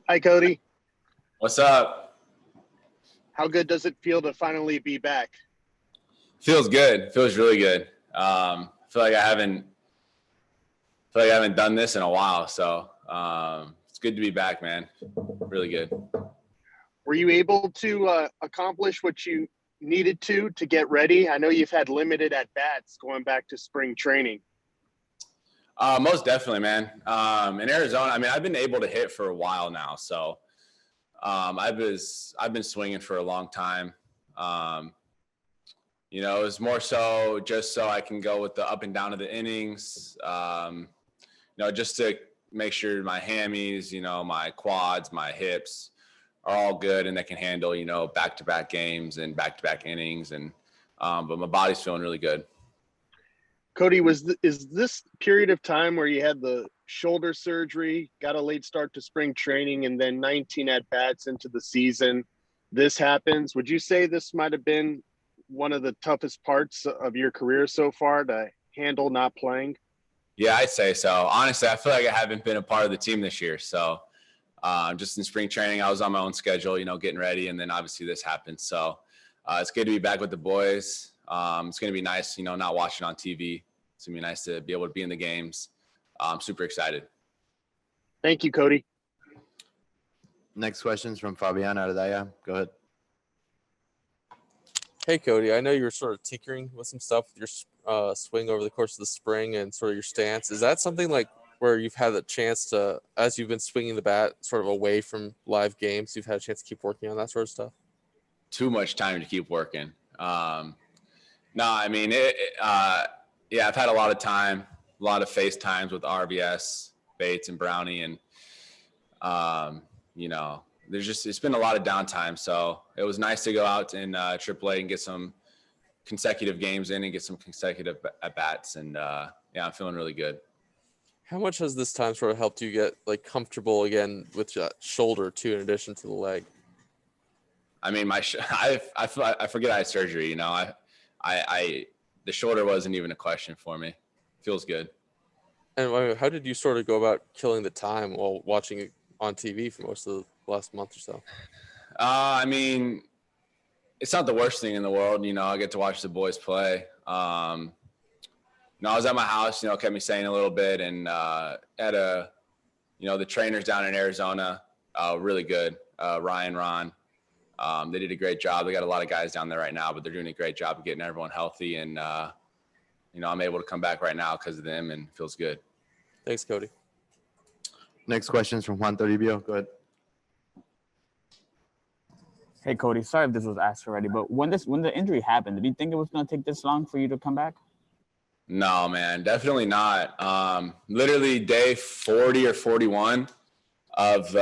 Hi, Cody. What's up? How good does it feel to finally be back? Feels good. Feels really good. Feel like I haven't done this in a while, so it's good to be back, man. Really good. Were you able to accomplish what you needed to get ready? I know you've had limited at bats going back to spring training. Most definitely, man. In Arizona, I mean, I've been able to hit for a while now, so I've been swinging for a long time. It was more so just so I can go with the up and down of the innings. Just to make sure my hammies, my quads, my hips are all good and they can handle, back-to-back games and back-to-back innings. But my body's feeling really good. Cody, is this period of time where you had the shoulder surgery, got a late start to spring training, and then 19 at bats into the season, this happens? Would you say this might have been one of the toughest parts of your career so far to handle not playing? Yeah, I'd say so. Honestly, I feel like I haven't been a part of the team this year. So just in spring training, I was on my own schedule, getting ready. And then obviously this happened. So it's good to be back with the boys. It's going to be nice, not watching on TV. It's going to be nice to be able to be in the games. I'm super excited. Thank you, Cody. Next question is from Fabian Ardaya. Go ahead. Hey, Cody, I know you're sort of tinkering with some stuff with your swing over the course of the spring and sort of your stance. Is that something like where you've had the chance to, as you've been swinging the bat sort of away from live games, you've had a chance to keep working on that sort of stuff? Too much time to keep working. No, I mean, I've had a lot of time, a lot of FaceTimes with RBS, Bates, and Brownie, and it's been a lot of downtime. So it was nice to go out in AAA and get some consecutive games in and get some consecutive at bats. And I'm feeling really good. How much has this time sort of helped you get like comfortable again with that shoulder too, in addition to the leg? I mean, I forget I had surgery. The shoulder wasn't even a question for me. Feels good. And how did you sort of go about killing the time while watching it on TV for most of the last month or so? I mean, it's not the worst thing in the world. I get to watch the boys play. I was at my house, kept me sane a little bit, and had the trainers down in Arizona, really good. Ryan, Ron, they did a great job. They got a lot of guys down there right now, but they're doing a great job of getting everyone healthy. And, I'm able to come back right now because of them, and it feels good. Thanks, Cody. Next question is from Juan Toribio. Go ahead. Hey, Cody, sorry if this was asked already, but when the injury happened, did you think it was going to take this long for you to come back? No, man, definitely not. Literally day 40 or 41 of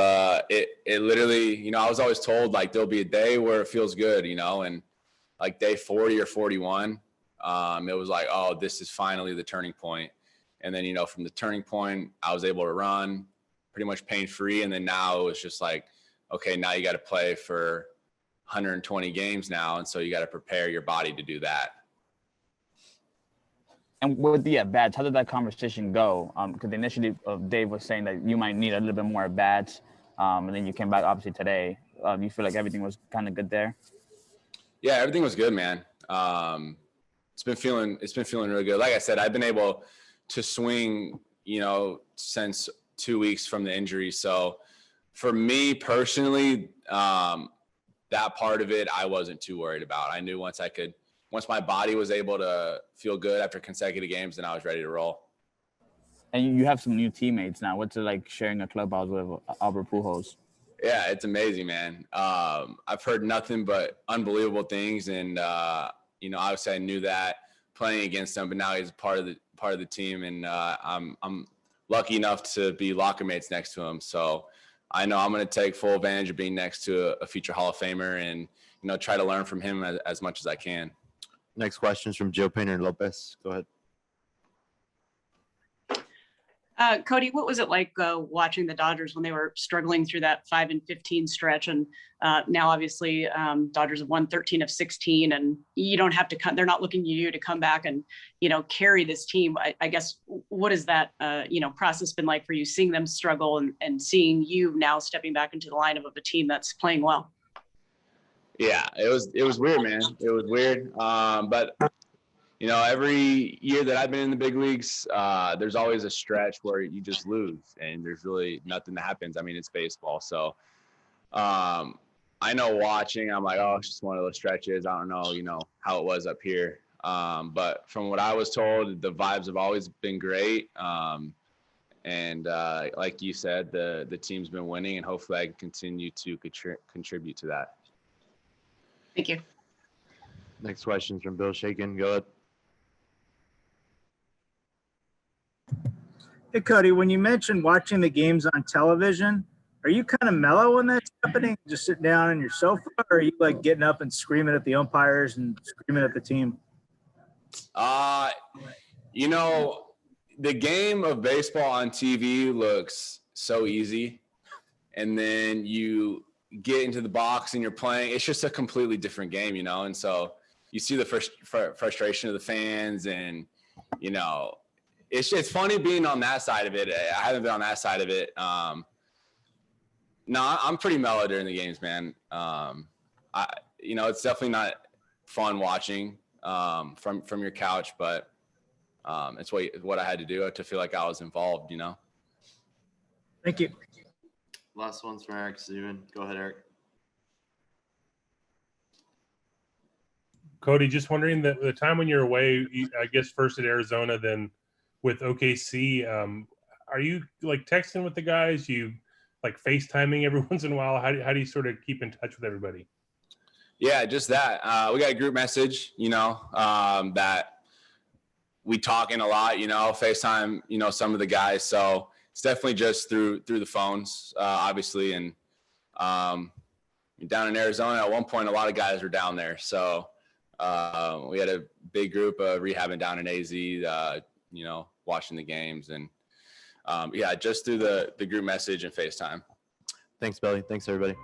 it literally, I was always told like there'll be a day where it feels good, and like day 40 or 41, it was like, oh, this is finally the turning point. And then, from the turning point, I was able to run pretty much pain-free. And then now it was just like, okay, now you got to play for 120 games now. And so you got to prepare your body to do that. And with the at-bats, how did that conversation go? Because initially Dave was saying that you might need a little bit more at-bats, and then you came back obviously today. You feel like everything was kind of good there? Yeah, everything was good, man. It's been feeling really good. Like I said, I've been able to swing, since 2 weeks from the injury. So for me personally, that part of it, I wasn't too worried about. I knew once my body was able to feel good after consecutive games, then I was ready to roll. And you have some new teammates now. What's it like sharing a clubhouse with Albert Pujols? Yeah, it's amazing, man. I've heard nothing but unbelievable things, and obviously I knew that playing against him, but now he's part of the team, and I'm lucky enough to be locker mates next to him. So I know I'm going to take full advantage of being next to a future Hall of Famer, and try to learn from him as much as I can. Next question is from Joe Painter Lopez. Go ahead. Cody, what was it like watching the Dodgers when they were struggling through that 5-15 stretch? And now, obviously, Dodgers have won 13 of 16, and you don't have to come. They're not looking to you to come back and carry this team. I guess what has that process been like for you, seeing them struggle and seeing you now stepping back into the lineup of a team that's playing well? Yeah, it was weird, man. It was weird, but. Every year that I've been in the big leagues, there's always a stretch where you just lose and there's really nothing that happens. I mean, it's baseball. So I know watching, I'm like, oh, it's just one of those stretches. I don't know, how it was up here. But from what I was told, the vibes have always been great. And like you said, the team's been winning, and hopefully I can continue to contribute to that. Thank you. Next question is from Bill Shaken. Go ahead. Hey, Cody, when you mentioned watching the games on television, are you kind of mellow when that's happening? Just sitting down on your sofa, or are you like getting up and screaming at the umpires and screaming at the team? The game of baseball on TV looks so easy. And then you get into the box and you're playing. It's just a completely different game, And so you see the frustration of the fans and, it's funny being on that side of it. I haven't been on that side of it. No, I'm pretty mellow during the games, man. It's definitely not fun watching from your couch, but it's what I had to do to feel like I was involved, Thank you. Last one's from Eric Steven. Go ahead, Eric. Cody, just wondering the time when you're away, I guess first at Arizona, then with OKC, are you like texting with the guys? You like FaceTiming every once in a while? How do you sort of keep in touch with everybody? Yeah, just that. We got a group message, that we talking a lot, FaceTime, some of the guys. So it's definitely just through the phones, obviously. And down in Arizona, at one point, a lot of guys were down there. So we had a big group rehabbing down in AZ, watching the games. And just through the group message and FaceTime. Thanks, Belly. Thanks, everybody.